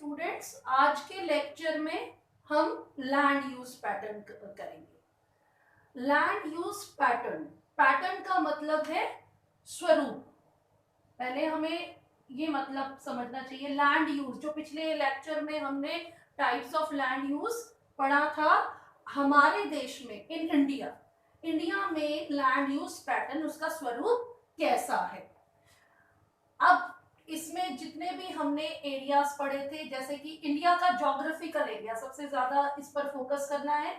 Students, आज के lecture में हम लैंड यूज पैटर्न करेंगे। लैंड यूज पैटर्न, पैटर्न का मतलब है स्वरूप। पहले हमें ये मतलब समझना चाहिए। लैंड यूज, जो पिछले लेक्चर में हमने टाइप्स ऑफ लैंड यूज पढ़ा था, हमारे देश में इंडिया में लैंड यूज पैटर्न, उसका स्वरूप कैसा है। अब इसमें जितने भी हमने एरियाज पढ़े थे, जैसे कि इंडिया का ज्योग्राफिकल एरिया, सबसे ज्यादा इस पर फोकस करना है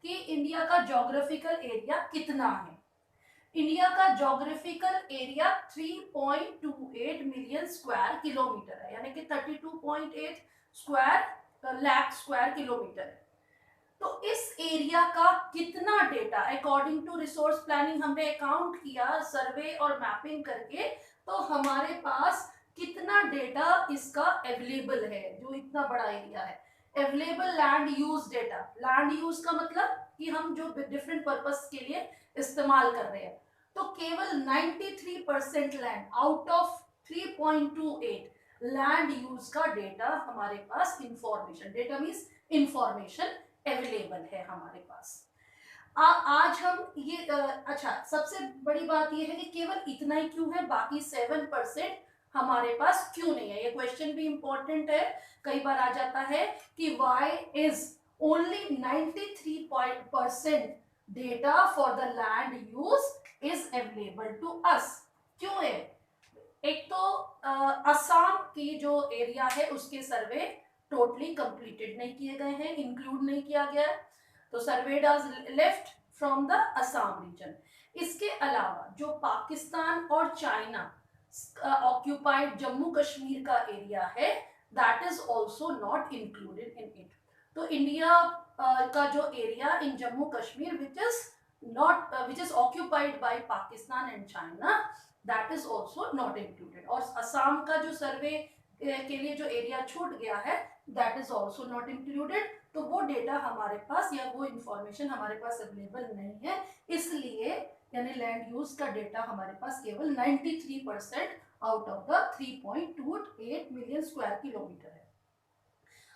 कि इंडिया का ज्योग्राफिकल एरिया कितना है। इंडिया का geographical area 3.28 million square kilometre है, यानी कि 32.8 लाख स्क्वायर किलोमीटर है। तो इस एरिया का कितना data according to resource planning हमने अकाउंट किया, सर्वे और मैपिंग करके, तो हमारे पास कितना डेटा इसका अवेलेबल है। जो इतना बड़ा एरिया है, available land use data. Land use का मतलब कि हम जो डिफरेंट पर्पस के लिए इस्तेमाल कर रहे हैं, तो केवल 93% land out of 3.28 land use का डेटा हमारे पास, information, data means information available है हमारे पास। आज हम ये अच्छा, सबसे बड़ी बात ये है कि केवल इतना ही क्यों है, बाकी 7% हमारे पास क्यों नहीं है। ये क्वेश्चन भी इंपॉर्टेंट है, कई बार आ जाता है कि why is only 93% data for the land use is available to us. क्यों है? एक तो असम की जो एरिया है उसके सर्वे टोटली कंप्लीटेड नहीं किए गए हैं, इंक्लूड नहीं किया गया है, तो survey does left from the Assam region. इसके अलावा जो पाकिस्तान और चाइना ऑक्यूपाइड जम्मू कश्मीर का एरिया है, that is also not included in it. तो इंडिया का जो area in Jammu Kashmir which is occupied by Pakistan and China, that is also not included. और असम का जो सर्वे के लिए जो एरिया छूट गया है, that is also not included. तो वो डेटा हमारे पास या वो इंफॉर्मेशन हमारे पास अवेलेबल नहीं है, इसलिए यानी लैंड यूज का डेटा हमारे पास केवल 93% out of the 3.28 million square kilometre है।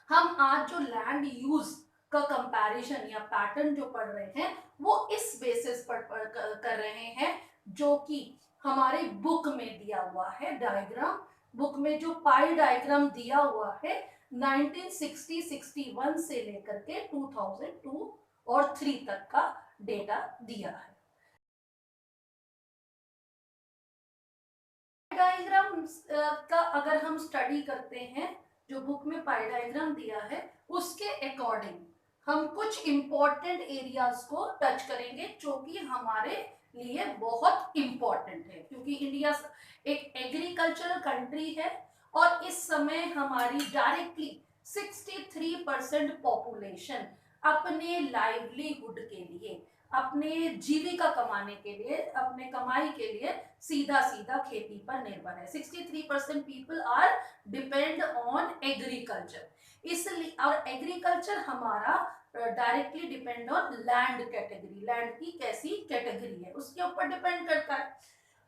हम आज जो लैंड यूज का कंपैरिजन या पैटर्न जो पढ़ रहे हैं, वो इस बेसिस पर कर रहे हैं जो कि हमारे बुक में दिया हुआ है डायग्राम। बुक में जो पाई डायग्राम दिया हुआ है 1960-61 से लेकर के 2002 और 3 तक का डेटा दिया है। डायग्राम का अगर हम स्टडी करते हैं, जो बुक में पाई डायग्राम दिया है उसके अकॉर्डिंग हम कुछ इंपॉर्टेंट एरियाज को टच करेंगे जो कि हमारे लिए बहुत इंपॉर्टेंट है, क्योंकि इंडिया एक एग्रीकल्चरल कंट्री है और इस समय हमारी डायरेक्टली 63% पॉपुलेशन अपने लाइवलीहुड के लिए, अपने जीविका कमाने के लिए, अपने कमाई के लिए सीधा सीधा खेती पर निर्भर है। 63% people are depend on agriculture. इसलिए और एग्रीकल्चर हमारा directly depend on land category, land की कैसी कैटेगरी है उसके ऊपर डिपेंड करता है।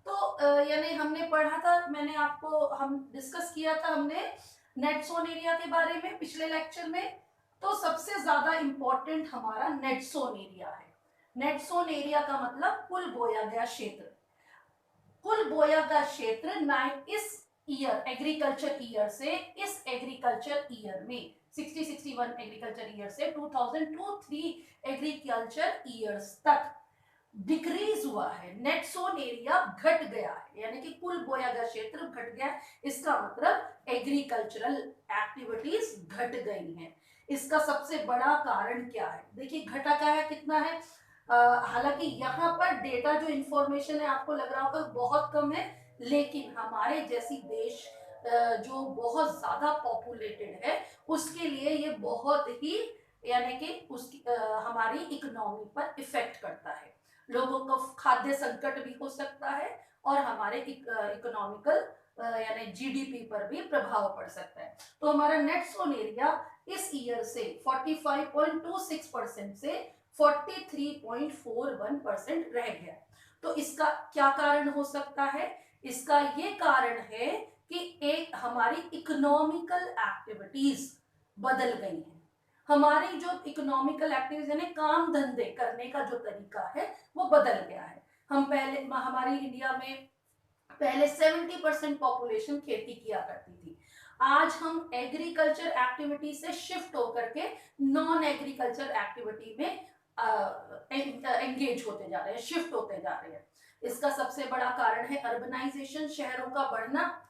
तो यानी हमने पढ़ा था, मैंने आपको हम डिस्कस किया था हमने नेट जोन एरिया के बारे में पिछले लेक्चर में। तो सबसे ज्यादा इंपॉर्टेंट हमारा नेट जोन एरिया है। नेट जोन एरिया का मतलब कुल बोया गया क्षेत्र। कुल बोया गया क्षेत्र इस ईयर, एग्रीकल्चर ईयर से, इस एग्रीकल्चर ईयर में 60-61 एग्रीकल्चर ईयर से 2002-3 एग्रीकल्चर ईयर्स तक डिक्रीज हुआ है। नेट जोन एरिया घट गया है, यानी कि कुल बोया गया क्षेत्र घट गया। इसका मतलब एग्रीकल्चरल एक्टिविटीज घट गई हैं। इसका सबसे बड़ा कारण क्या है? देखिए घटा क्या है, कितना है। हालांकि यहाँ पर डेटा जो इंफॉर्मेशन है आपको लग रहा होगा बहुत कम है, लेकिन हमारे जैसी देश जो बहुत ज्यादा पॉपुलेटेड है उसके लिए ये बहुत ही, यानी कि उसकी हमारी इकोनॉमी पर इफेक्ट करता है। लोगों को खाद्य संकट भी हो सकता है और हमारे इकोनॉमिकल यानी जीडीपी पर भी प्रभाव पड़ सकता है। तो हमारा नेट जोन एरिया इस ईयर से 45.26% से 43.41% रह गया। तो इसका क्या कारण हो सकता है? इसका ये कारण है कि एक हमारी इकोनॉमिकल एक्टिविटीज बदल गई हैं। हमारी जो इकोनॉमिकल एक्टिविटीज यानी काम धंधे करने का जो तरीका है वो बदल गया है। हम पहले हमारी इंडिया में पहले 70% पॉपुलेशन खेती किया करती थी। आज हम एग्रीकल्चर एक्टिविटी से शिफ्ट होकर के नॉन एग्रीकल्चर एक्टिविटी में एंगेज होते जा रहे हैं, शिफ्ट होते जा रहे हैं। इसका सबसे बड़ा कारण है अर्बनाइजेशन, शहरों का बढ़ना।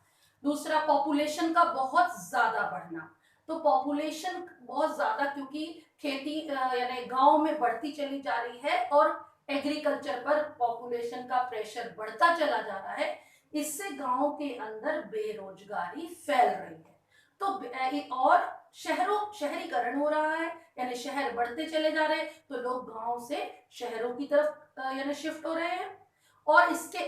दूसरा, पॉपुलेशन का बहुत ज्यादा बढ़ना। तो पॉपुलेशन बहुत ज्यादा क्योंकि खेती यानी गांव में बढ़ती चली जा रही है और एग्रीकल्चर पर पॉपुलेशन का प्रेशर बढ़ता चला जा रहा है, इससे गांव के अंदर बेरोजगारी फैल रही है। तो और शहरीकरण हो रहा है, यानी शहर बढ़ते चले जा रहे हैं, तो लोग गांव से शहरों की तरफ यानी शिफ्ट हो रहे हैं और इसके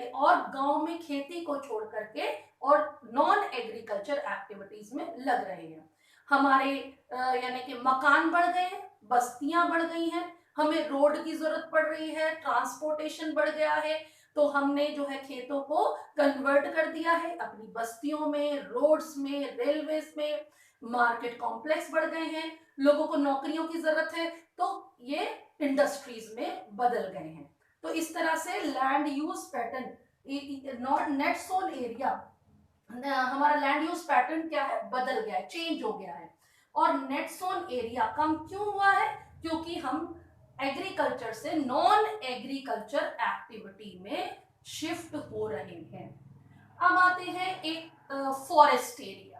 और गांव में खेती को छोड़ करके और नॉन एग्रीकल्चर एक्टिविटीज में लग रहे हैं। हमारे यानी कि मकान बढ़ गए हैं, बस्तियां बढ़ गई हैं, हमें रोड की जरूरत पड़ रही है, ट्रांसपोर्टेशन बढ़ गया है, तो हमने जो है खेतों को कन्वर्ट कर दिया है अपनी बस्तियों में, रोड्स में, रेलवेज में, मार्केट कॉम्प्लेक्स बढ़ गए हैं, लोगों को नौकरियों की जरूरत है, तो ये इंडस्ट्रीज में बदल गए हैं। तो इस तरह से land use pattern, net sown area, हमारा लैंड यूज पैटर्न क्या है, बदल गया है, चेंज हो गया है। और नेट सोन एरिया कम क्यों हुआ है? क्योंकि हम एग्रीकल्चर से नॉन एग्रीकल्चर एक्टिविटी में शिफ्ट हो रहे हैं। अब आते हैं एक फॉरेस्ट एरिया।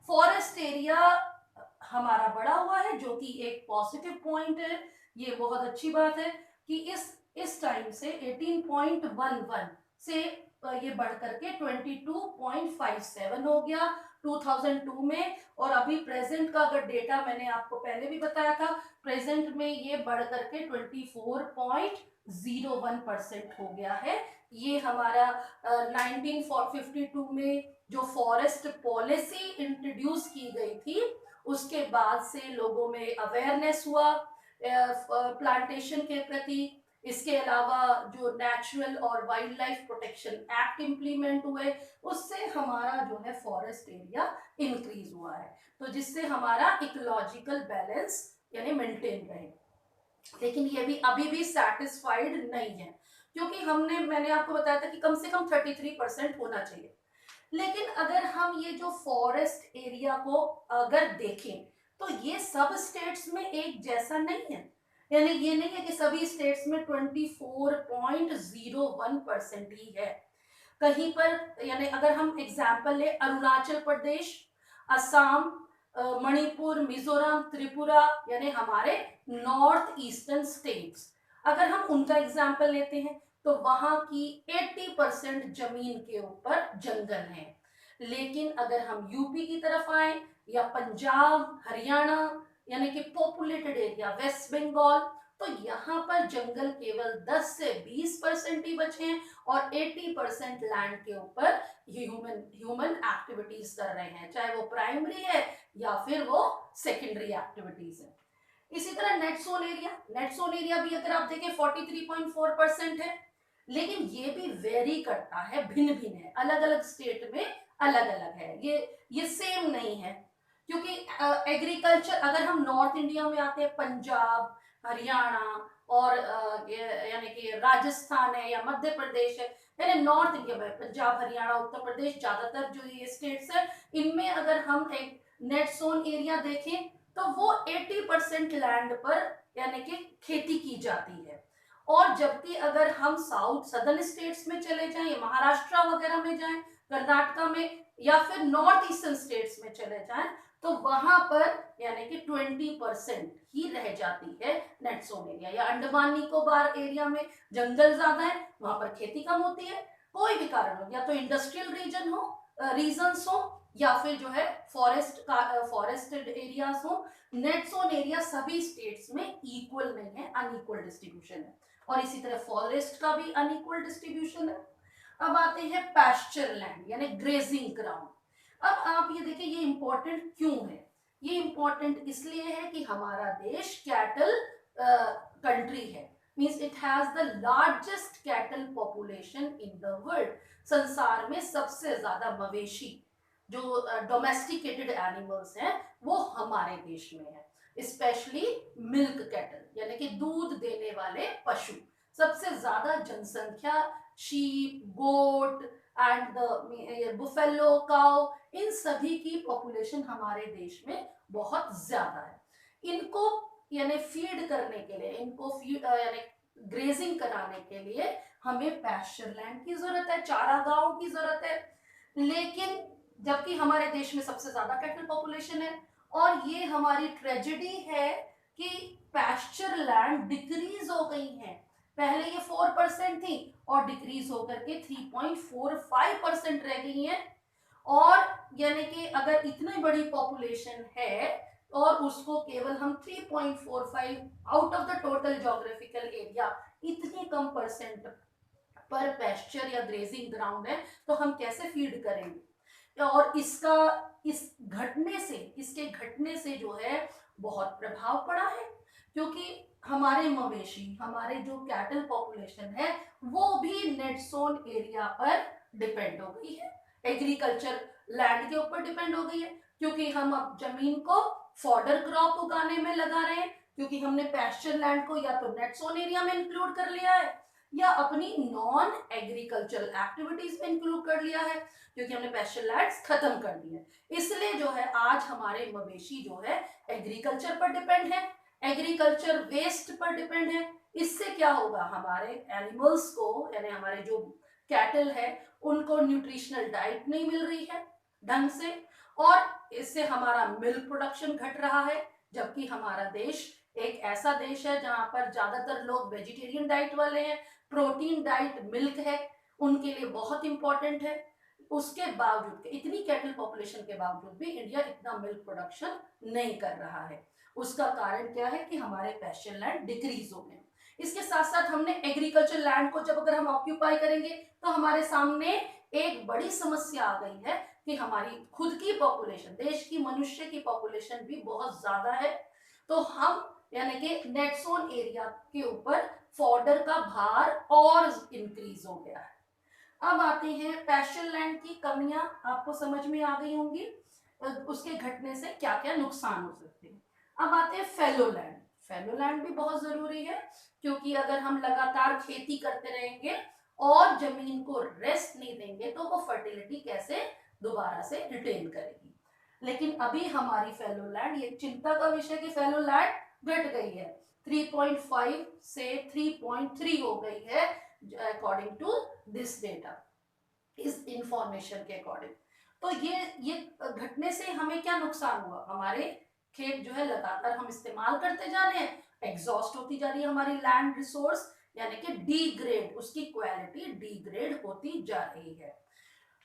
फॉरेस्ट एरिया हमारा बढ़ा हुआ है, जो कि एक पॉजिटिव पॉइंट है। ये बहुत अच्छी बात है कि इस टाइम से 18.11 से ये बढ़ करके 22.57 हो गया 2002 में। और अभी प्रेजेंट का अगर डेटा मैंने आपको पहले भी बताया था, प्रेजेंट में ये बढ़ करके 24.01% हो गया है। ये हमारा 1952 में जो फॉरेस्ट पॉलिसी इंट्रोड्यूस की गई थी, उसके बाद से लोगों में अवेयरनेस हुआ प्लांटेशन के प्रति। इसके अलावा जो नेचुरल और wild life protection act implement हुए, उससे हमारा जो है फॉरेस्ट एरिया इंक्रीज हुआ है, तो जिससे हमारा इकोलॉजिकल बैलेंस यानी मेंटेन रहे। लेकिन ये भी अभी भी सेटिस्फाइड नहीं है, क्योंकि मैंने आपको बताया था कि कम से कम 33% होना चाहिए। लेकिन अगर हम ये जो फॉरेस्ट एरिया को अगर देखें, तो ये सब स्टेट्स में एक जैसा नहीं है। यानी ये नहीं है कि सभी स्टेट्स में 24.01% ही है। कहीं पर यानी अगर हम एग्जाम्पल ले, अरुणाचल प्रदेश, असम, मणिपुर, मिजोरम, त्रिपुरा, यानी हमारे नॉर्थ ईस्टर्न स्टेट्स, अगर हम उनका एग्जाम्पल लेते हैं तो वहां की 80% जमीन के ऊपर जंगल है। लेकिन अगर हम यूपी की तरफ आए या पंजाब, हरियाणा, यानी कि पॉपुलेटेड एरिया, वेस्ट बंगाल, तो यहाँ पर जंगल केवल 10 से 20% ही बचे हैं और 80% लैंड के ऊपर ह्यूमन एक्टिविटीज कर रहे हैं, चाहे वो प्राइमरी है या फिर वो सेकेंडरी एक्टिविटीज है। इसी तरह नेट सोन एरिया भी अगर आप देखें 43.4% है, लेकिन ये भी वेरी करता है, भिन्न भिन्न है, अलग अलग स्टेट में अलग अलग है, ये सेम नहीं है। क्योंकि एग्रीकल्चर अगर हम नॉर्थ इंडिया में आते हैं, पंजाब, हरियाणा और यानी कि राजस्थान है या मध्य प्रदेश है, यानी नॉर्थ इंडिया में पंजाब, हरियाणा, उत्तर प्रदेश, ज्यादातर जो ये स्टेट्स है, इनमें अगर हम एक नेट सोन एरिया देखें तो वो 80% लैंड पर यानी कि खेती की जाती है। और जबकि अगर हम साउथ सदर्न स्टेट्स में चले जाएं, महाराष्ट्र वगैरह में जाएं, कर्नाटका में, या फिर नॉर्थ ईस्टर्न स्टेट्स में चले जाएं, तो वहां पर यानी कि 20% ही रह जाती है नेट सोन एरिया। या अंडमान निकोबार एरिया में जंगल ज्यादा है, वहां पर खेती कम होती है, कोई भी कारण हो, या तो इंडस्ट्रियल रीजन्स हो या फिर जो है फॉरेस्टेड एरियाज हो। नेट सोन एरिया सभी स्टेट्स में इक्वल नहीं है, अनइक्वल डिस्ट्रीब्यूशन है, और इसी तरह फॉरेस्ट का भी अनइक्वल डिस्ट्रीब्यूशन है। अब आते हैं पैस्चर लैंड यानी ग्रेजिंग ग्राउंड। अब आप ये देखिए, ये इंपॉर्टेंट क्यों है? ये इंपॉर्टेंट इसलिए है कि हमारा देश कैटल कंट्री है, means it has the largest cattle population in the world. संसार में सबसे ज्यादा मवेशी जो डोमेस्टिकेटेड एनिमल्स हैं वो हमारे देश में है। स्पेशली मिल्क कैटल यानी कि दूध देने वाले पशु, सबसे ज्यादा जनसंख्या sheep, goat and the buffalo, cow, इन सभी की पॉपुलेशन हमारे देश में बहुत ज्यादा है। इनको यानी फीड करने के लिए, इनको फीड यानी ग्रेजिंग कराने के लिए हमें पैस्चर लैंड की जरूरत है, चारागाहों की जरूरत है। लेकिन जबकि हमारे देश में सबसे ज्यादा कैटल पॉपुलेशन है, और ये हमारी ट्रेजेडी है कि पैस्चर लैंड डिक्रीज हो गई है। पहले ये 4% थी और डिक्रीज होकर के 3.45% रह गई है। और यानी कि अगर इतनी बड़ी पॉपुलेशन है और उसको केवल हम 3.45 out of the total geographical area, इतनी कम परसेंट पर पैस्चर या ग्रेजिंग ग्राउंड है, तो हम कैसे फीड करेंगे। और इसके घटने से जो है बहुत प्रभाव पड़ा है, क्योंकि हमारे मवेशी, हमारे जो कैटल पॉपुलेशन है वो भी नेट जोन एरिया पर डिपेंड हो गई है, एग्रीकल्चर लैंड के ऊपर डिपेंड हो गई है, क्योंकि हम अब जमीन को फॉडर क्रॉप उगाने में लगा रहे हैं, क्योंकि हमने पैस्चर लैंड को या तो नेट जोन एरिया में इंक्लूड कर लिया है या अपनी नॉन एग्रीकल्चरल एक्टिविटीज में इंक्लूड कर लिया है, क्योंकि हमने पैस्चर लैंड्स खत्म कर दिए। इसलिए जो है आज हमारे मवेशी जो है एग्रीकल्चर पर डिपेंड है, एग्रीकल्चर वेस्ट पर डिपेंड है। इससे क्या होगा, हमारे एनिमल्स को यानी हमारे जो कैटल है उनको न्यूट्रिशनल डाइट नहीं मिल रही है ढंग से, और इससे हमारा मिल्क प्रोडक्शन घट रहा है। जबकि हमारा देश एक ऐसा देश है जहां पर ज्यादातर लोग वेजिटेरियन डाइट वाले हैं, प्रोटीन डाइट मिल्क है उनके लिए बहुत इंपॉर्टेंट है। उसके बावजूद, इतनी कैटल पॉपुलेशन के बावजूद भी इंडिया इतना मिल्क प्रोडक्शन नहीं कर रहा है। उसका कारण क्या है कि हमारे पैस्चर लैंड डिक्रीज हो गए। इसके साथ साथ हमने एग्रीकल्चर लैंड को जब अगर हम ऑक्यूपाई करेंगे तो हमारे सामने एक बड़ी समस्या आ गई है कि हमारी खुद की पॉपुलेशन, देश की मनुष्य की पॉपुलेशन भी बहुत ज्यादा है, तो हम यानी कि नेट जोन एरिया के ऊपर फॉडर का भार और इंक्रीज हो गया है। अब आते हैं पैस्चर लैंड की कमियां, आपको समझ में आ गई होंगी, उसके घटने से क्या क्या नुकसान हो सकते हैं। अब आते हैं फैलो लैंड। फैलो लैंड भी बहुत जरूरी है, क्योंकि अगर हम लगातार खेती करते रहेंगे और जमीन को रेस्ट नहीं देंगे तो वो फर्टिलिटी कैसे दोबारा से रिटेन करेगी। लेकिन अभी हमारी फैलो लैंड, ये चिंता का विषय कि फैलो लैंड घट गई है, 3.5 से 3.3 हो गई है अकॉर्डिंग टू दिस डेटा, इस इंफॉर्मेशन के अकॉर्डिंग। तो ये घटने से हमें क्या नुकसान हुआ, हमारे खेत जो है लगातार हम इस्तेमाल करते जा रहे हैं, एग्जॉस्ट होती जा रही है हमारी लैंड रिसोर्स, यानी कि डीग्रेड, उसकी क्वालिटी डीग्रेड होती जा रही है।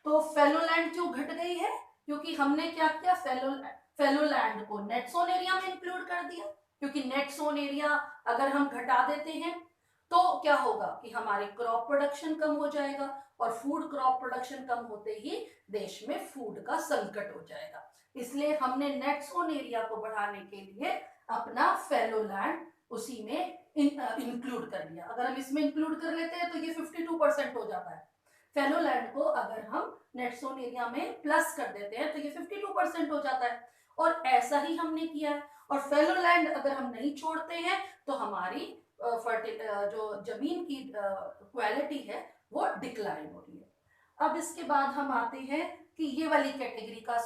तो फैलो लैंड क्यों घट गई है, क्योंकि हमने क्या किया, फैलो लैंड को नेट जोन एरिया में इंक्लूड कर दिया। क्योंकि नेट जोन एरिया अगर हम घटा देते हैं तो क्या होगा कि हमारी क्रॉप प्रोडक्शन कम हो जाएगा, और फूड क्रॉप प्रोडक्शन कम होते ही देश में फूड का संकट हो जाएगा। इसलिए हमने नेट जोन एरिया को बढ़ाने के लिए अपना फैलो लैंड उसी में इंक्लूड कर लिया। अगर हम इसमें इंक्लूड कर लेते हैं तो ये 52% हो जाता है। फैलो लैंड को अगर हम नेट जोन एरिया में प्लस कर देते हैं तो ये 52% हो जाता है, और ऐसा ही हमने किया है। और फैलो लैंड अगर हम नहीं छोड़ते हैं तो हमारी जो जमीन की क्वालिटी है वो डिक्लाइन हो रही है। अब इसके बाद हम आते हैं कि ये वाली कैटेगरी का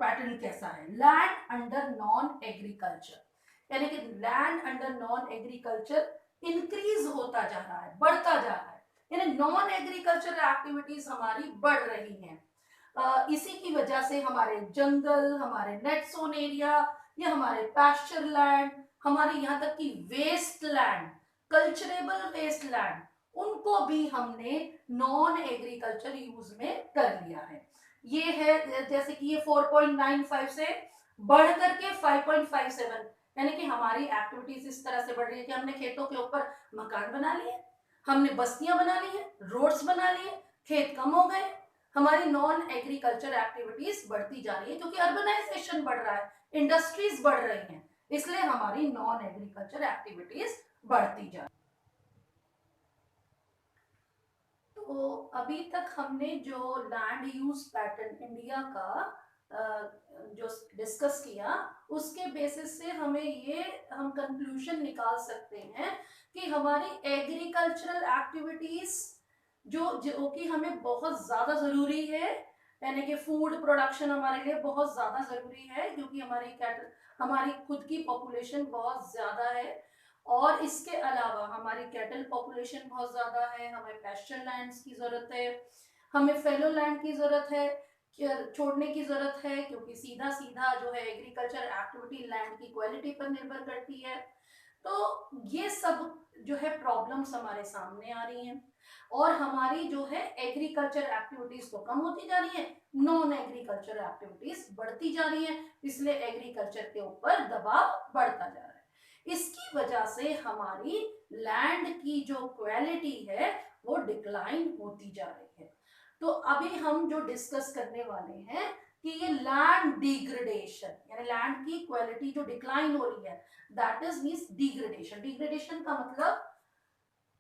पैटर्न कैसा है, लैंड अंडर नॉन एग्रीकल्चर, यानी कि land under non agriculture increase होता जा रहा है, बढ़ता जा रहा है, यानी नॉन एग्रीकल्चर एक्टिविटीज हमारी बढ़ रही हैं। इसी की वजह से हमारे जंगल, हमारे नेट जोन एरिया, या हमारे पैस्चर लैंड, हमारे यहाँ तक कि waste land, culturable waste land, उनको भी हमने नॉन एग्रीकल्चर यूज में कर लिया है। ये है जैसे कि ये 4.95 से बढ़ करके 5.57, यानी कि हमारी एक्टिविटीज इस तरह से बढ़ रही है कि हमने खेतों के ऊपर मकान बना लिए, हमने बस्तियां बना ली है, रोड्स बना लिए, खेत कम हो गए, हमारी नॉन एग्रीकल्चर एक्टिविटीज बढ़ती जा रही है, क्योंकि अर्बनाइजेशन बढ़ रहा है, इंडस्ट्रीज बढ़ रही हैं, इसलिए हमारी नॉन एग्रीकल्चर एक्टिविटीज बढ़ती जा रही है। अभी तक हमने जो लैंड यूज पैटर्न इंडिया का जो डिस्कस किया, उसके बेसिस से हमें ये हम कंक्लूजन निकाल सकते हैं कि हमारी एग्रीकल्चरल एक्टिविटीज जो कि हमें बहुत ज्यादा जरूरी है, यानी कि फूड प्रोडक्शन हमारे लिए बहुत ज्यादा जरूरी है, क्योंकि हमारी खुद की पॉपुलेशन बहुत ज्यादा है, और इसके अलावा हमारी कैटल पॉपुलेशन बहुत ज्यादा है, हमें पैस्चर लैंड्स की जरूरत है, हमें फेलो लैंड की जरूरत है, छोड़ने की जरूरत है, क्योंकि सीधा सीधा जो है एग्रीकल्चर एक्टिविटी लैंड की क्वालिटी पर निर्भर करती है। तो ये सब जो है प्रॉब्लम्स हमारे सामने आ रही हैं, और हमारी जो है एग्रीकल्चर एक्टिविटीज तो कम होती जा रही है, नॉन एग्रीकल्चर एक्टिविटीज बढ़ती जा रही है, इसलिए एग्रीकल्चर के ऊपर दबाव बढ़ता जा रहा है। इसकी वजह से हमारी लैंड की जो क्वालिटी है वो डिक्लाइन होती जा रही है। तो अभी हम जो डिस्कस करने वाले हैं कि ये लैंड डिग्रेडेशन, यानी लैंड की क्वालिटी जो डिक्लाइन हो रही है, that is means degradation. Degradation का मतलब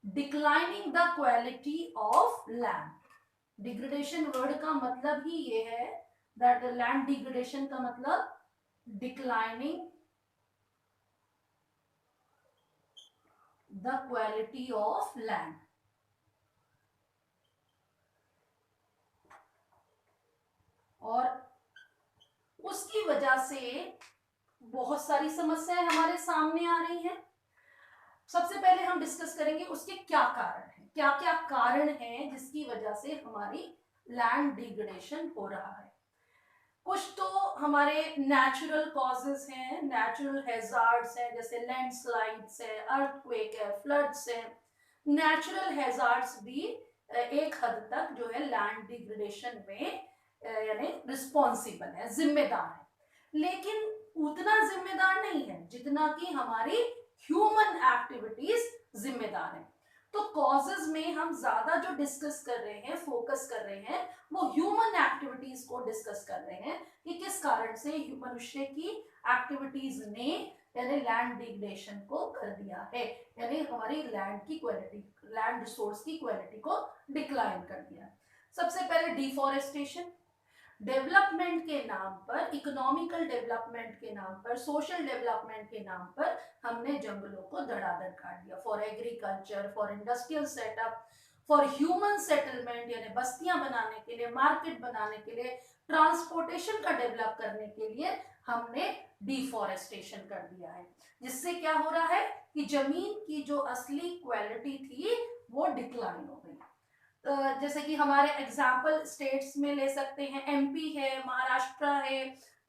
declining the quality of land. Degradation word का मतलब ही ये है दैट लैंड डिग्रेडेशन का मतलब declining the quality of land. और उसकी वजह से बहुत सारी समस्याएं हमारे सामने आ रही हैं। सबसे पहले हम डिस्कस करेंगे उसके क्या कारण हैं, क्या क्या कारण हैं जिसकी वजह से हमारी लैंड डिग्रेडेशन हो रहा है। कुछ तो हमारे नेचुरल कॉजेस हैं, नेचुरल हैजार्ड्स हैं, जैसे लैंडस्लाइड्स है, अर्थक्वेक है, फ्लड्स है। नेचुरल हैजार्ड्स भी एक हद तक जो है लैंड डिग्रेडेशन में यानी रिस्पॉन्सिबल है, जिम्मेदार है, लेकिन उतना जिम्मेदार नहीं है जितना कि हमारी ह्यूमन एक्टिविटीज जिम्मेदार है। तो कॉजेज में हम ज्यादा जो डिस्कस कर रहे हैं, फोकस कर रहे हैं, वो ह्यूमन एक्टिविटीज को डिस्कस कर रहे हैं कि किस कारण से मनुष्य की एक्टिविटीज ने यानी लैंड डिग्रेडेशन को कर दिया है, यानी हमारी लैंड की क्वालिटी, लैंड रिसोर्स की क्वालिटी को डिक्लाइन कर दिया है। सबसे पहले डिफॉरेस्टेशन। डेवलपमेंट के नाम पर, इकोनॉमिकल डेवलपमेंट के नाम पर, सोशल डेवलपमेंट के नाम पर हमने जंगलों को धड़ाधड़ काट दिया, for agriculture, for industrial setup, for human settlement, यानी बस्तियां बनाने के लिए, मार्केट बनाने के लिए, ट्रांसपोर्टेशन का डेवलप करने के लिए हमने डिफॉरेस्टेशन कर दिया है, जिससे क्या हो रहा है कि जमीन की जो असली क्वालिटी थी वो डिक्लाइन हो गई। जैसे कि हमारे एग्जाम्पल स्टेट्स में ले सकते हैं, एमपी है, महाराष्ट्र है,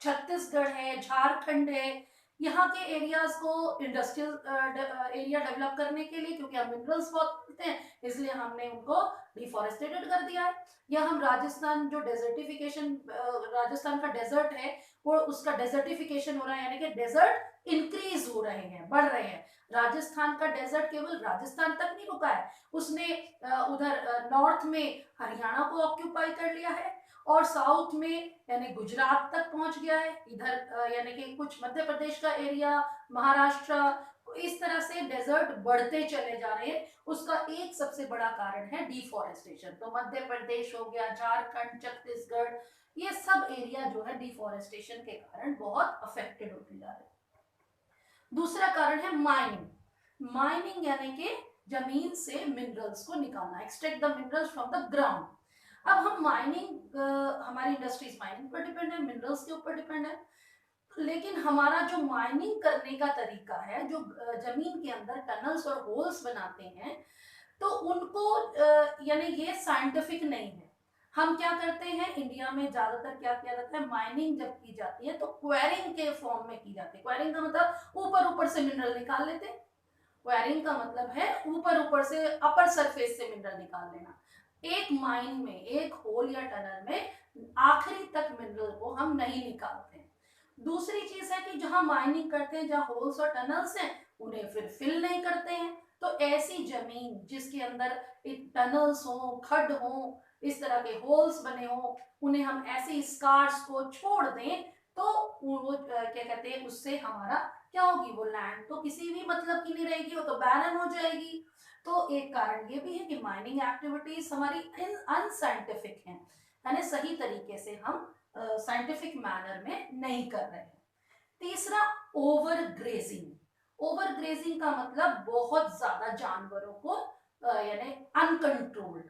छत्तीसगढ़ है, झारखंड है। यहाँ के एरियाज को इंडस्ट्रियल एरिया डेवलप करने के लिए, क्योंकि हम मिनरल्स बहुत मिलते हैं, इसलिए हमने उनको डिफॉरेस्टेटेड कर दिया है। या हम राजस्थान जो डेजर्टिफिकेशन, राजस्थान का डेजर्ट है, वो उसका डेजर्टिफिकेशन हो रहा है, यानी कि डेजर्ट इंक्रीज हो रहे हैं, बढ़ रहे हैं। राजस्थान का डेजर्ट केवल राजस्थान तक नहीं रुका है, उसने उधर नॉर्थ में हरियाणा को ऑक्यूपाई कर लिया है, और साउथ में यानी गुजरात तक पहुंच गया है, इधर यानी कि कुछ मध्य प्रदेश का एरिया, महाराष्ट्र, इस तरह से डेजर्ट बढ़ते चले जा रहे हैं। उसका एक सबसे बड़ा कारण है डिफॉरेस्टेशन। तो मध्य प्रदेश हो गया, झारखंड, छत्तीसगढ़, ये सब एरिया जो है डिफॉरेस्टेशन के कारण बहुत अफेक्टेड होते जा रहे हैं। दूसरा कारण है माइनिंग। माइनिंग यानी कि जमीन से मिनरल्स को निकालना, extract the minerals from the ground. अब हम माइनिंग, हमारी इंडस्ट्रीज माइनिंग पर डिपेंड है, मिनरल्स के ऊपर डिपेंड है, लेकिन हमारा जो माइनिंग करने का तरीका है, जो जमीन के अंदर टनल्स और होल्स बनाते हैं, तो उनको यानी ये साइंटिफिक नहीं है। हम क्या करते हैं, इंडिया में ज्यादातर क्या किया जाता है, माइनिंग जब की जाती है तो क्वेरिंग के फॉर्म में की जाती है। क्वेरिंग का मतलब ऊपर ऊपर से मिनरल निकाल लेते हैं। क्वेरिंग का मतलब है ऊपर ऊपर से, अपर सरफेस से मिनरल निकाल लेना। एक माइन में, एक होल या टनल में आखिरी तक मिनरल को हम नहीं निकालते हैं। दूसरी चीज है कि जहां माइनिंग करते हैं, जहां होल्स और टनल्स हैं, उन्हें फिर फिल नहीं करते हैं। तो ऐसी जमीन जिसके अंदर टनल्स हो, खड हो, इस तरह के होल्स बने हो, उन्हें हम ऐसे स्कार्स को छोड़ दें, तो वो क्या कहते हैं, उससे हमारा क्या होगी, वो लैंड तो किसी भी मतलब की नहीं रहेगी, वो तो बैरन हो जाएगी। तो एक कारण ये भी है कि माइनिंग एक्टिविटीज हमारी अनसाइंटिफिक हैं, यानी सही तरीके से हम साइंटिफिक मैनर में नहीं कर रहे हैं। तीसरा, ओवर ग्रेजिंग। ओवर ग्रेजिंग का मतलब बहुत ज्यादा जानवरों को यानी अनकंट्रोल्ड,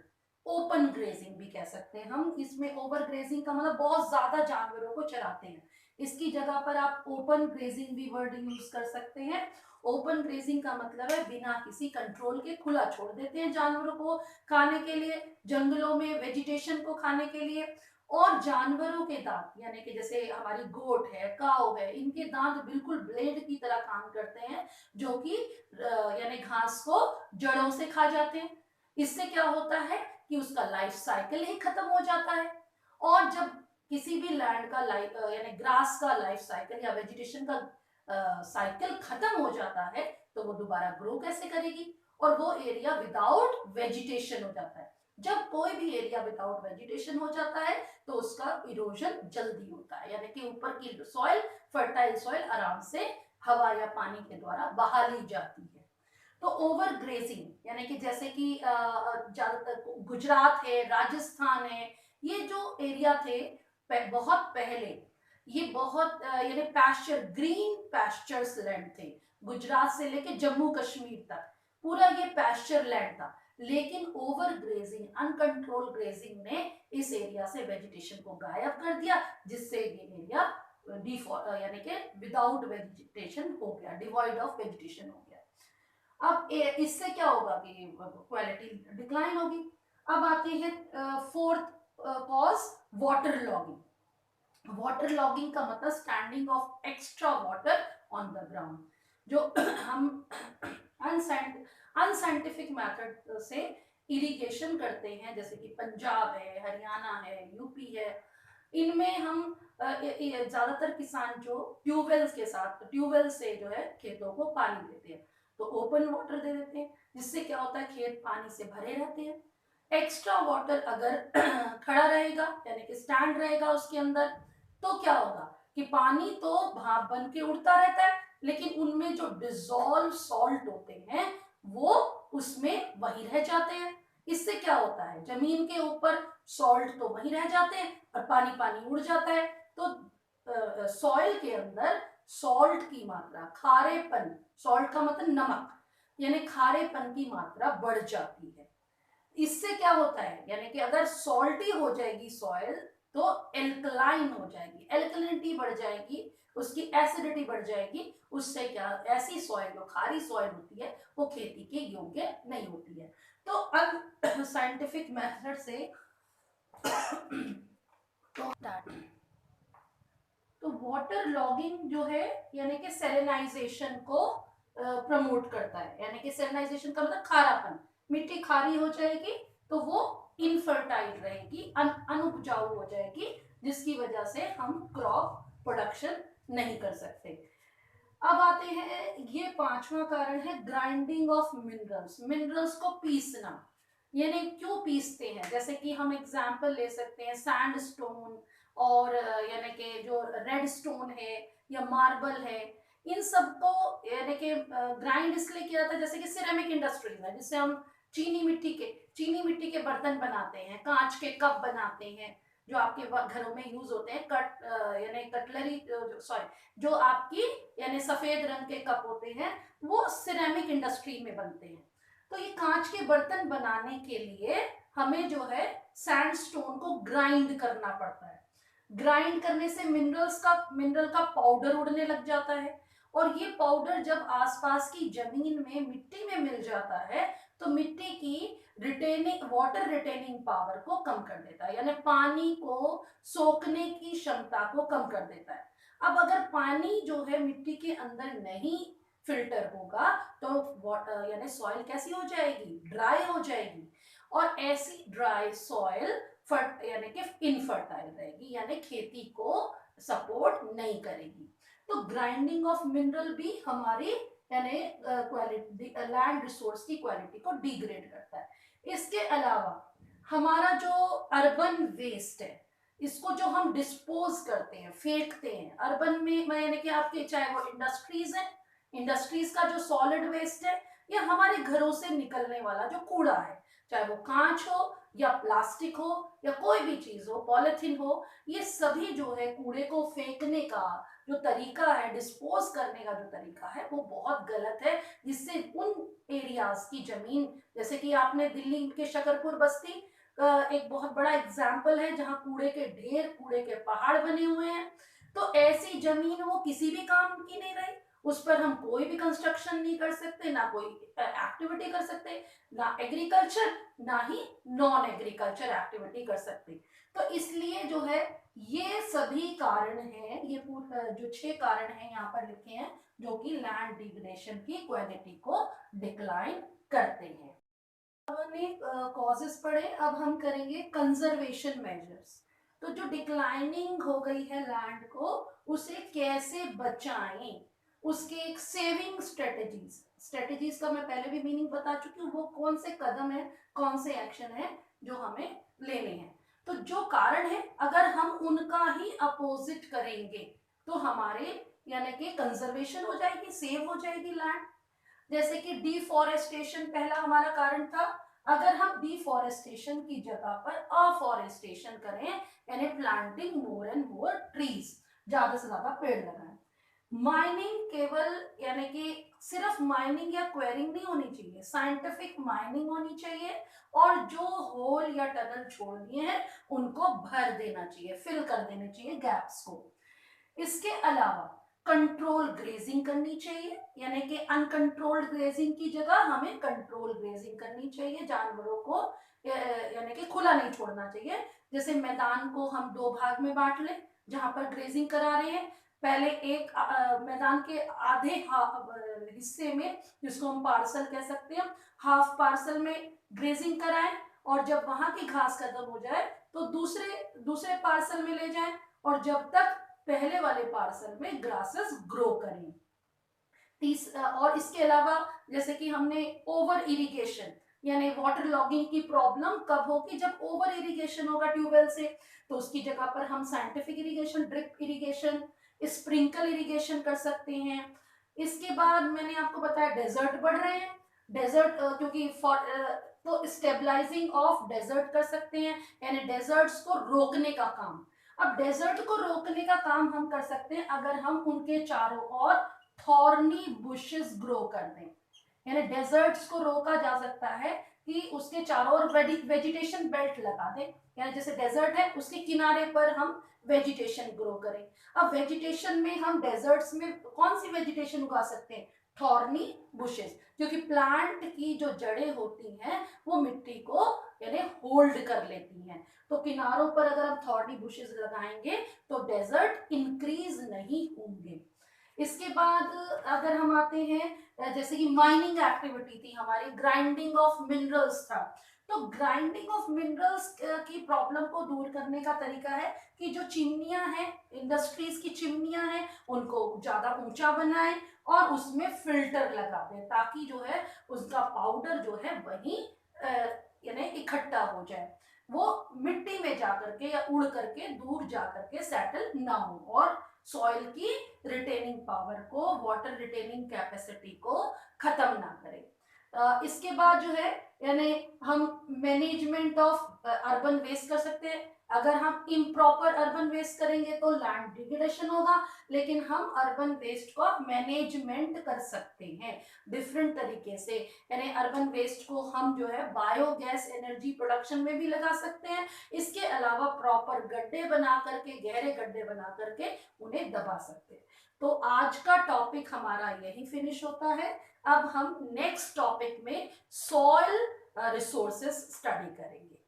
ओपन ग्रेजिंग भी कह सकते हैं हम। इसमें ओवर ग्रेजिंग का मतलब बहुत ज्यादा जानवरों को चराते हैं, इसकी जगह पर आप ओपन ग्रेजिंग भी वर्ड यूज कर सकते हैं। ओपन ग्रेजिंग का मतलब है बिना किसी कंट्रोल के खुला छोड़ देते हैं जानवरों को खाने के लिए, जंगलों में वेजिटेशन को खाने के लिए। और जानवरों के दांत, यानी कि जैसे हमारी गोट है, काऊ है, इनके दांत बिल्कुल ब्लेड की तरह काम करते हैं, जो कि यानी घास को जड़ों से खा जाते हैं। इससे क्या होता है कि उसका लाइफ साइकिल ही खत्म हो जाता है। और जब किसी भी लैंड का लाइफ यानी ग्रास का लाइफ साइकिल या वेजिटेशन का साइकिल खत्म हो जाता है, तो वो दोबारा ग्रो कैसे करेगी, और वो एरिया विदाउट वेजिटेशन हो जाता है। जब कोई भी एरिया विदाउट वेजिटेशन हो जाता है तो उसका इरोजन जल्दी होता है, यानी कि ऊपर की सॉइल, फर्टाइल सॉइल आराम से हवा या पानी के द्वारा बहा ली जाती है। तो ओवर ग्रेजिंग यानी कि जैसे कि ज्यादातर गुजरात है, राजस्थान है, ये जो एरिया थे बहुत पहले, ये बहुत यानी पैस्चर, ग्रीन पैस्चर्स लैंड थे। गुजरात से लेके जम्मू कश्मीर तक पूरा ये पैस्चर लैंड था। लेकिन ओवर ग्रेजिंग, अनकंट्रोल ग्रेजिंग ने इस एरिया से वेजिटेशन को गायब कर दिया, जिससे ये एरिया यानी कि विदाउट वेजिटेशन हो गया, डिवॉइड ऑफ वेजिटेशन हो गया। अब इससे क्या होगा कि क्वालिटी डिक्लाइन होगी। अब आते हैं fourth cause, water logging. Water logging का मतलब standing of extra water on the ground. जो हम अनसाइंटिफिक मेथड से इरिगेशन करते हैं, जैसे कि पंजाब है, हरियाणा है, यूपी है, इनमें हम ज्यादातर किसान जो ट्यूबवेल्स के साथ, ट्यूबवेल से जो है खेतों को पानी देते हैं, तो ओपन वाटर दे देते हैं, जिससे क्या होता है खेत पानी से भरे रहते हैं। एक्स्ट्रा वाटर अगर खड़ा रहेगा यानी कि स्टैंड रहेगा उसके अंदर, तो क्या होगा कि पानी तो भाप बन के उड़ता रहता है, लेकिन उनमें जो डिसॉल्व सॉल्ट होते हैं वो उसमें वही रह जाते हैं। इससे क्या होता है, जमीन के ऊपर सॉल्ट तो वही रह जाते हैं और पानी पानी उड़ जाता है। तो सॉइल के अंदर सॉल्ट की मात्रा, खारेपन, सॉल्ट का मतलब नमक, यानी खारेपन की मात्रा बढ़ जाती है। इससे क्या होता है, यानी कि अगर सॉल्टी हो जाएगी सॉइल तो एल्कलाइन हो जाएगी, एल्कलिनिटी बढ़ जाएगी, उसकी एसिडिटी बढ़ जाएगी। उससे क्या, ऐसी सॉइल जो खारी सॉइल होती है वो खेती के योग्य नहीं होती है। तो अब साइंटिफिक मेथड से तो वाटर लॉगिंग जो है यानी कि सेलेनाइजेशन को प्रमोट करता है, यानी कि सेलेनाइजेशन का मतलब खारापन, मिट्टी खारी हो जाएगी तो वो इनफर्टाइल रहेगी, अनुपजाऊ हो जाएगी, जिसकी वजह से हम क्रॉप प्रोडक्शन नहीं कर सकते। अब आते हैं, ये पांचवा कारण है ग्राइंडिंग ऑफ मिनरल्स, मिनरल्स को पीसना। यानी क्यों पीसते हैं, जैसे कि हम एग्जांपल ले सकते हैं सैंडस्टोन, और यानी कि जो रेड स्टोन है या मार्बल है, इन सबको यानी कि ग्राइंड इसलिए किया जाता है, जैसे कि सिरेमिक इंडस्ट्रीज है जिससे हम चीनी मिट्टी के बर्तन बनाते हैं, कांच के कप बनाते हैं, जो आपके घरों में यूज होते हैं, यानी कटलरी, सॉरी, जो आपकी यानी सफेद रंग के कप होते हैं वो सिरेमिक इंडस्ट्री में बनते हैं। तो ये कांच के बर्तन बनाने के लिए हमें जो है सैंडस्टोन को ग्राइंड करना पड़ता है। ग्राइंड करने से मिनरल का पाउडर उड़ने लग जाता है, और ये पाउडर जब आसपास की जमीन में मिट्टी में मिल जाता है तो मिट्टी की वाटर रिटेनिंग पावर को कम कर देता है, यानी पानी को सोखने की क्षमता को कम कर देता है। अब अगर पानी जो है मिट्टी के अंदर नहीं फिल्टर होगा तो वाटर यानी सॉइल कैसी हो जाएगी, ड्राई हो जाएगी, और ऐसी ड्राई सॉइल यानी कि इनफर्टाइल रहेगी, यानी खेती को सपोर्ट नहीं करेगी। तो ग्राइंडिंग ऑफ मिनरल भी हमारी यानी क्वालिटी, लैंड रिसोर्स की क्वालिटी को डिग्रेड करता है। इसके अलावा हमारा जो अर्बन वेस्ट है, इसको जो हम डिस्पोज करते हैं, फेंकते हैं अर्बन में, यानी कि आपके चाहे वो इंडस्ट्रीज है, इंडस्ट्रीज का जो सॉलिड वेस्ट है या हमारे घरों से निकलने वाला जो कूड़ा है, चाहे वो कांच हो या प्लास्टिक हो या कोई भी चीज हो, पॉलिथीन हो, ये सभी जो है कूड़े को फेंकने का जो तरीका है, डिस्पोज करने का जो तरीका है, वो बहुत गलत है, जिससे उन एरियाज की जमीन, जैसे कि आपने दिल्ली के शकरपुर बस्ती एक बहुत बड़ा एग्जाम्पल है जहां कूड़े के ढेर, कूड़े के पहाड़ बने हुए हैं। तो ऐसी जमीन वो किसी भी काम की नहीं रही, उस पर हम कोई भी कंस्ट्रक्शन नहीं कर सकते, ना कोई एक्टिविटी कर सकते, ना एग्रीकल्चर, ना ही नॉन एग्रीकल्चर एक्टिविटी कर सकते। तो इसलिए जो है ये सभी कारण हैं, ये जो 6 कारण हैं यहाँ पर लिखे हैं, जो कि लैंड डिग्रेडेशन की क्वालिटी को डिक्लाइन करते हैं। हमने कॉजेस पढ़े, अब हम करेंगे कंजर्वेशन मेजर्स। तो जो डिक्लाइनिंग हो गई है लैंड को, उसे कैसे बचाएं, उसके एक सेविंग स्ट्रेटेजीज का मैं पहले भी मीनिंग बता चुकी हूँ, वो कौन से कदम है, कौन से एक्शन है जो हमें लेने हैं। तो जो कारण है अगर हम उनका ही अपोजिट करेंगे तो हमारे यानी कि कंजर्वेशन हो जाएगी, सेव हो जाएगी लैंड। जैसे कि डिफॉरेस्टेशन पहला हमारा कारण था, अगर हम डिफॉरेस्टेशन की जगह पर अफॉरेस्टेशन करें, यानी planting more and more trees, ज्यादा से ज्यादा पेड़ लगाएं। माइनिंग केवल यानी कि सिर्फ माइनिंग या क्वेरिंग नहीं होनी चाहिए, साइंटिफिक माइनिंग होनी चाहिए, और जो होल या टनल छोड़ दिए हैं उनको भर देना चाहिए, फिल कर देने चाहिए गैप्स को। इसके अलावा कंट्रोल ग्रेजिंग करनी चाहिए, यानी कि अनकंट्रोल्ड ग्रेजिंग की जगह हमें कंट्रोल ग्रेजिंग करनी चाहिए, जानवरों को यानी कि खुला नहीं छोड़ना चाहिए। जैसे मैदान को हम 2 भाग में बांट लें जहां पर ग्रेजिंग करा रहे हैं, पहले एक मैदान के आधे हिस्से में, जिसको हम पार्सल कह सकते हैं, हाफ पार्सल में ग्रेजिंग कराएं, और जब वहां की घास खत्म हो जाए तो दूसरे दूसरे पार्सल में ले जाएं, और जब तक पहले वाले पार्सल में ग्रासेस ग्रो करें। और इसके अलावा जैसे कि हमने ओवर इरिगेशन यानी वाटर लॉगिंग की प्रॉब्लम कब होगी, जब ओवर इरिगेशन होगा ट्यूबवेल से, तो उसकी जगह पर हम scientific irrigation, drip irrigation, sprinkle irrigation कर सकते हैं। इसके बाद मैंने आपको बताया डेजर्ट बढ़ रहे हैं, डेजर्ट क्योंकि तो स्टेबलाइजिंग ऑफ डेजर्ट कर सकते हैं, यानी डेजर्ट्स को रोकने का काम। अब डेजर्ट को रोकने का काम हम कर सकते हैं अगर हम उनके चारों ओर थॉर्नी बुशेस ग्रो कर दें, यानी डेजर्ट्स को रोका जा सकता है कि उसके चारों ओर वेजिटेशन बेल्ट लगा दें, यानी जैसे डेजर्ट है उसके किनारे पर हम वेजिटेशन ग्रो करें। अब वेजिटेशन में हम डेजर्ट्स में कौन सी वेजिटेशन उगा सकते हैं, थॉर्नी बुशेस, क्योंकि प्लांट की जो जड़ें होती हैं वो मिट्टी को यानी होल्ड कर लेती हैं। तो किनारों पर अगर हम थॉर्नी बुशेस लगाएंगे तो डेजर्ट इंक्रीज नहीं होंगे। इसके बाद अगर हम आते हैं जैसे कि माइनिंग एक्टिविटी थी हमारी, ग्राइंडिंग ऑफ मिनरल्स था, तो ग्राइंडिंग ऑफ मिनरल्स की प्रॉब्लम को दूर करने का तरीका है कि जो चिमनियां हैं, इंडस्ट्रीज की चिमनियां हैं, उनको ज्यादा ऊंचा बनाएं और उसमें फिल्टर लगा दें, ताकि जो है उसका पाउडर जो है वही यानी इकट्ठा हो जाए, वो मिट्टी में जाकर के या उड़ करके दूर जाकर के सेटल ना हो, और सॉइल की रिटेनिंग पावर को, वाटर रिटेनिंग कैपेसिटी को खत्म ना करे। इसके बाद जो है यानी हम मैनेजमेंट ऑफ अर्बन वेस्ट कर सकते हैं। अगर हम इम्प्रॉपर अर्बन वेस्ट करेंगे तो लैंड डिग्रेडेशन होगा, लेकिन हम अर्बन वेस्ट को मैनेजमेंट कर सकते हैं डिफरेंट तरीके से, यानी अर्बन वेस्ट को हम जो है बायोगैस एनर्जी प्रोडक्शन में भी लगा सकते हैं। इसके अलावा प्रॉपर गड्ढे बना करके, गहरे गड्ढे बना करके उन्हें दबा सकते हैं। तो आज का टॉपिक हमारा यही फिनिश होता है। अब हम नेक्स्ट टॉपिक में सॉइल रिसोर्सेस स्टडी करेंगे।